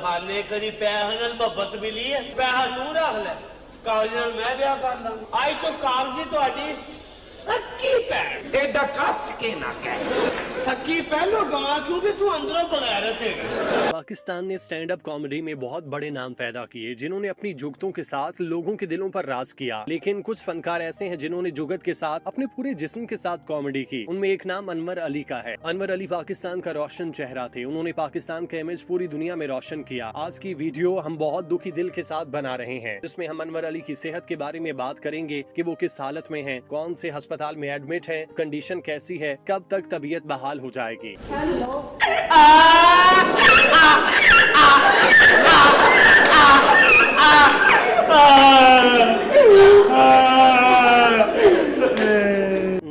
खाने कभी पैसे नाल मोहब्बत मिली है, पैसा तू रख ले, कागज नाल मैं ब्याह कर लांगा। आज तो कागजी तुहाडी सकी भैन एडा कस के ना कह सकी पहलो गवा, क्योंकि तू अंदरों बगैरत है। पाकिस्तान ने स्टैंड अप कॉमेडी में बहुत बड़े नाम पैदा किए, जिन्होंने अपनी जुगतों के साथ लोगों के दिलों पर राज किया। लेकिन कुछ फनकार ऐसे हैं जिन्होंने जुगत के साथ अपने पूरे जिस्म के साथ कॉमेडी की। उनमें एक नाम अनवर अली का है। अनवर अली पाकिस्तान का रोशन चेहरा थे। उन्होंने पाकिस्तान का इमेज पूरी दुनिया में रोशन किया। आज की वीडियो हम बहुत दुखी दिल के साथ बना रहे हैं, जिसमें हम अनवर अली की सेहत के बारे में बात करेंगे कि वो किस हालत में हैं, कौन से अस्पताल में एडमिट हैं, कंडीशन कैसी है, कब तक तबीयत बहाल हो जाएगी।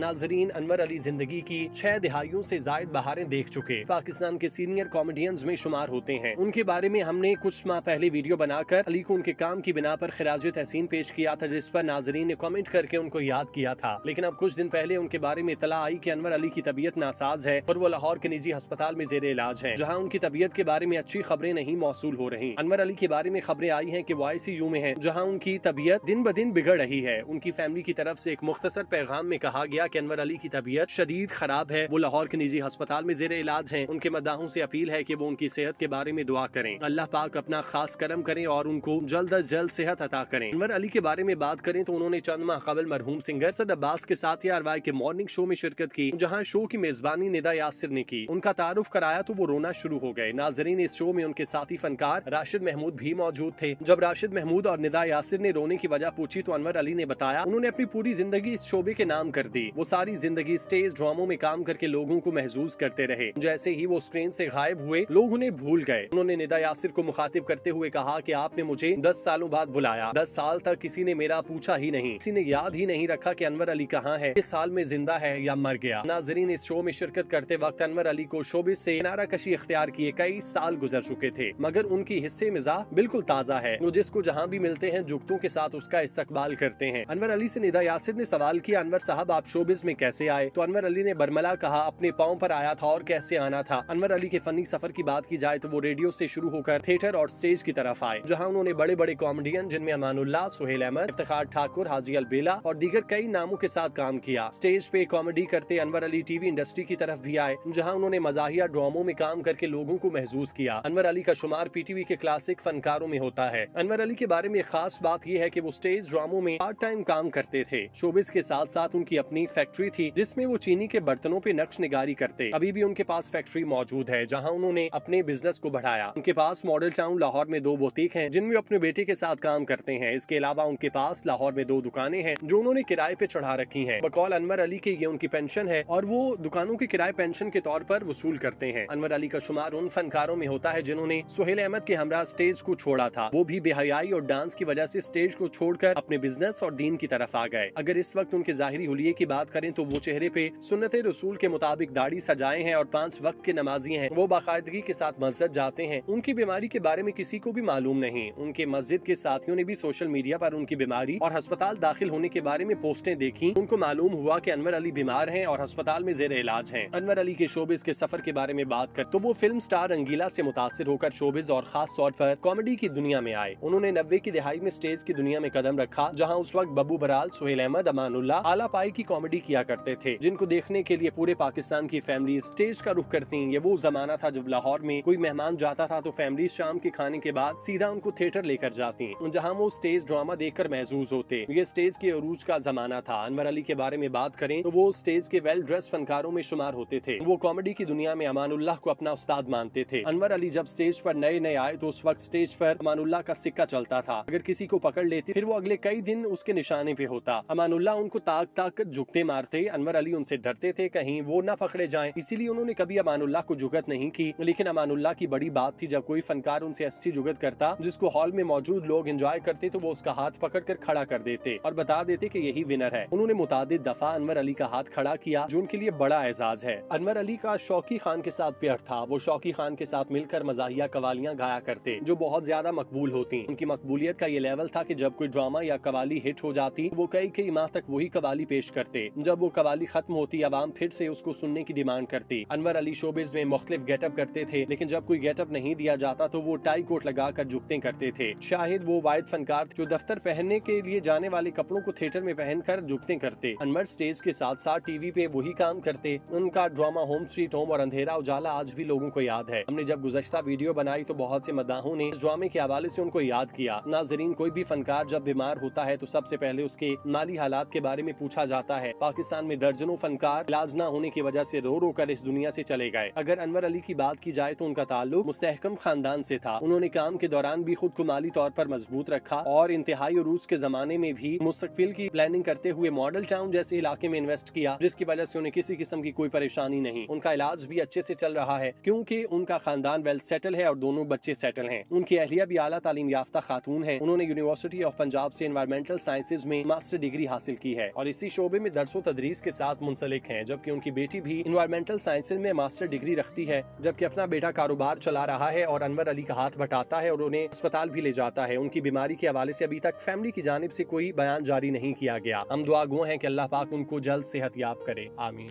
नाजरीन, अनवर अली जिंदगी की 6 दिहाइयों से जायद बहारें देख चुके पाकिस्तान के सीनियर कॉमेडियंस में शुमार होते हैं। उनके बारे में हमने कुछ माह पहले वीडियो बनाकर अली को उनके काम की बिना पर खिराज तहसीन पेश किया था, जिस पर नाजरीन ने कमेंट करके उनको याद किया था। लेकिन अब कुछ दिन पहले उनके बारे में इतला आई कि अनवर अली की तबीयत नासाज है और वो लाहौर के निजी अस्पताल में जेर इलाज है, जहाँ उनकी तबीयत के बारे में अच्छी खबरें नहीं मौसूल हो रही। अनवर अली के बारे में खबरें आई है कि वो ICU में है, जहाँ उनकी तबीयत दिन ब दिन बिगड़ रही है। उनकी फैमिली की तरफ से एक मुख्तसर पैगाम में कहा गया कि अनवर अली की तबीयत शदीद खराब है, वो लाहौर के निजी अस्पताल में जेर इलाज हैं। उनके मद्दाहों से अपील है कि वो उनकी सेहत के बारे में दुआ करें। अल्लाह पाक अपना खास करम करें और उनको जल्द अज जल्द सेहत अता करें। अनवर अली के बारे में बात करें तो उन्होंने चंद माह कबल मरहूम सिंगर सद अब्बास के साथ RY के मॉर्निंग शो में शिरकत की, जहाँ शो की मेजबानी निदा यासिर ने की। उनका तारुफ कराया तो वो रोना शुरू हो गए। नाजरीन, इस शो में उनके साथी फनकार राशिद महमूद भी मौजूद थे। जब राशिद महमूद और निदा यासिर ने रोने की वजह पूछी तो अनवर अली ने बताया उन्होंने अपनी पूरी जिंदगी इस शोबे के नाम कर दी। वो सारी जिंदगी स्टेज ड्रामों में काम करके लोगों को महसूस करते रहे। जैसे ही वो स्क्रीन से गायब हुए, लोग उन्हें भूल गए। उन्होंने निदा यासिर को मुखातिब करते हुए कहा कि आपने मुझे 10 सालों बाद बुलाया, 10 साल तक किसी ने मेरा पूछा ही नहीं, किसी ने याद ही नहीं रखा कि अनवर अली कहाँ है, इस साल में जिंदा है या मर गया। नाजरीन, इस शो में शिरकत करते वक्त अनवर अली को शोबिस से किनारा कशी इख्तियार किए कई साल गुजर चुके थे, मगर उनकी हिस्से मिजाज बिल्कुल ताज़ा है। वो जिसको जहाँ भी मिलते हैं जुगतों के साथ उसका इस्तकबाल करते हैं। अनवर अली से निदा यासिर ने सवाल किया, अनवर साहब आप शोबिस में कैसे आए? तो अनवर अली ने बरमला कहा, अपने पाँव पर आया था और कैसे आना था। अनवर अली के फनी सफर की बात की जाए तो वो रेडियो से शुरू होकर थिएटर और स्टेज की तरफ आए, जहाँ उन्होंने बड़े बड़े कॉमेडियन जिनमें अमानुल्लाह, सुहेल अहमद, इफ्तिखार ठाकुर, हाजी अलबेला और दीगर कई नामों के साथ काम किया। स्टेज पे कॉमेडी करते अनवर अली टीवी इंडस्ट्री की तरफ भी आए, जहाँ उन्होंने मजाहिया ड्रामों में काम करके लोगों को महसूस किया। अनवर अली का शुमार PTV के क्लासिक फनकारों में होता है। अनवर अली के बारे में खास बात यह है कि वो स्टेज ड्रामों में पार्ट टाइम काम करते थे। शोबिस के साथ साथ उनकी अपनी फैक्ट्री थी, जिसमें वो चीनी के बर्तनों पे नक्श निगारी करते। अभी भी उनके पास फैक्ट्री मौजूद है, जहां उन्होंने अपने बिजनेस को बढ़ाया। उनके पास मॉडल टाउन लाहौर में 2 बुटीक हैं, जिनमें अपने बेटे के साथ काम करते हैं। इसके अलावा उनके पास लाहौर में 2 दुकानें हैं, जो उन्होंने किराए पे चढ़ा रखी हैं। बकौल अनवर अली के ये उनकी पेंशन है और वो दुकानों के किराए पेंशन के तौर पर वसूल करते हैं। अनवर अली का शुमार उन फनकारों में होता है जिन्होंने सुहेल अहमद के हमरा स्टेज को छोड़ा था। वो भी बेहयाई और डांस की वजह से स्टेज को छोड़कर अपने बिजनेस और दीन की तरफ आ गए। अगर इस वक्त उनके जाहिरी हुलिये की बात करें तो वो चेहरे पे सुन्नते रसूल के मुताबिक दाढ़ी सजाए हैं और 5 वक्त के नमाजी हैं। वो बाकायदगी के साथ मस्जिद जाते हैं। उनकी बीमारी के बारे में किसी को भी मालूम नहीं। उनके मस्जिद के साथियों ने भी सोशल मीडिया पर उनकी बीमारी और अस्पताल दाखिल होने के बारे में पोस्टें देखी। उनको मालूम हुआ कि अनवर अली बीमार हैं और अस्पताल में जेर इलाज हैं। अनवर अली के शोबिस के सफर के बारे में बात कर तो वो फिल्म स्टार रंगीला से मुतासिर होकर शोबिस और खास तौर पर कॉमेडी की दुनिया में आए। उन्होंने 90 की दिहाई में स्टेज की दुनिया में कदम रखा, जहाँ उस वक्त बब्बू बराल, सुहेल अहमद, अमानुल्लाह आला पाई की कॉमेडी किया करते थे, जिनको देखने के लिए पूरे पाकिस्तान की फैमिली स्टेज का रुख करती। ये वो जमाना था जब लाहौर में कोई मेहमान जाता था तो फैमिली शाम के खाने के बाद सीधा उनको थिएटर लेकर जाती, जहाँ वो स्टेज ड्रामा देखकर महसूस होते। ये स्टेज के अरूज का जमाना था। अनवर अली के बारे में बात करें तो वो स्टेज के वेल ड्रेस फनकारों में शुमार होते थे। वो कॉमेडी की दुनिया में अमानुल्लाह को अपना उस्ताद मानते थे। अनवर अली जब स्टेज पर नए नए आए तो उस वक्त स्टेज पर अमानुल्लाह का सिक्का चलता था। अगर किसी को पकड़ लेते फिर वो अगले कई दिन उसके निशाने पे होता। अमानुल्लाह उनको ताक ताक कर झुकते मारते। अनवर अली उनसे डरते थे कहीं वो न पकड़े जाएं, इसीलिए उन्होंने कभी अमानुल्लाह को जुगत नहीं की। लेकिन अमानुल्लाह की बड़ी बात थी, जब कोई फनकार उनसे अच्छी जुगत करता जिसको हॉल में मौजूद लोग एंजॉय करते तो वो उसका हाथ पकड़ कर खड़ा कर देते और बता देते कि यही विनर है। उन्होंने मुतादिद दफा अनवर अली का हाथ खड़ा किया, जो उनके लिए बड़ा एजाज है। अनवर अली का शौकी खान के साथ प्यार था। वो शौकी खान के साथ मिलकर मजाहिया कवालियां गाया करते, जो बहुत ज्यादा मकबूल होती। उनकी मकबूलियत का ये लेवल था कि जब कोई ड्रामा या कवाली हिट हो जाती वो कई माह तक वही कवाली पेश करते। जब जब वो कवाली खत्म होती आवाम फिर से उसको सुनने की डिमांड करती। अनवर अली शोबिज में मुख्तलिफ गेटअप करते थे, लेकिन जब कोई गेटअप नहीं दिया जाता तो वो टाई कोट लगाकर झुकते करते थे। शाहिद वो वाहिद फनकार जो दफ्तर पहनने के लिए जाने वाले कपड़ों को थिएटर में पहनकर झुकते करते। अनवर स्टेज के साथ साथ टीवी पे वही काम करते। उनका ड्रामा होम स्वीट होम और अंधेरा उजाला आज भी लोगों को याद है। हमने जब गुज़श्ता वीडियो बनाई तो बहुत से मदाहों ने इस ड्रामे के हवाले से उनको याद किया। नाजरीन, कोई भी फनकार जब बीमार होता है तो सबसे पहले उसके माली हालात के बारे में पूछा जाता है। पाकिस्तान में दर्जनों फनकार इलाज न होने की वजह से रो रो कर इस दुनिया से चले गए। अगर अनवर अली की बात की जाए तो उनका ताल्लुक मुस्तहकम खानदान से था। उन्होंने काम के दौरान भी खुद को माली तौर पर मजबूत रखा और इंतहाई उरूज के जमाने में भी मुस्तकबिल की प्लानिंग करते हुए मॉडल टाउन जैसे इलाके में इन्वेस्ट किया, जिसकी वजह से उन्हें किसी किस्म की कोई परेशानी नहीं। उनका इलाज भी अच्छे से चल रहा है क्योंकि उनका खानदान वेल सेटल है और दोनों बच्चे सेटल हैं। उनकी अहलिया भी आला तालीम याफ्ता खातून है। उन्होंने यूनिवर्सिटी ऑफ पंजाब से एनवायरमेंटल साइंसेज में मास्टर डिग्री हासिल की है और इसी शोबे में दरसो तदरीस के साथ मुंसलिक हैं, जबकि उनकी बेटी भी एनवायरमेंटल साइंसेज में मास्टर डिग्री रखती है, जबकि अपना बेटा कारोबार चला रहा है और अनवर अली का हाथ बटाता है और उन्हें अस्पताल भी ले जाता है। उनकी बीमारी के हवाले से अभी तक फैमिली की जानिब से कोई बयान जारी नहीं किया गया। हम दुआ गो हैं कि अल्लाह पाक उनको जल्द सेहत याब करे, आमीन।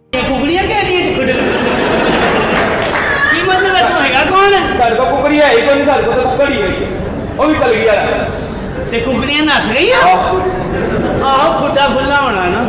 मतलब है तू हैगा कौन है? सारे को कुकड़ी है, कोई नहीं, सारे को तो कुकड़ी है, वो भी चल गया ते कुकड़ियां नस गई आहो खुदा खुला होना ना।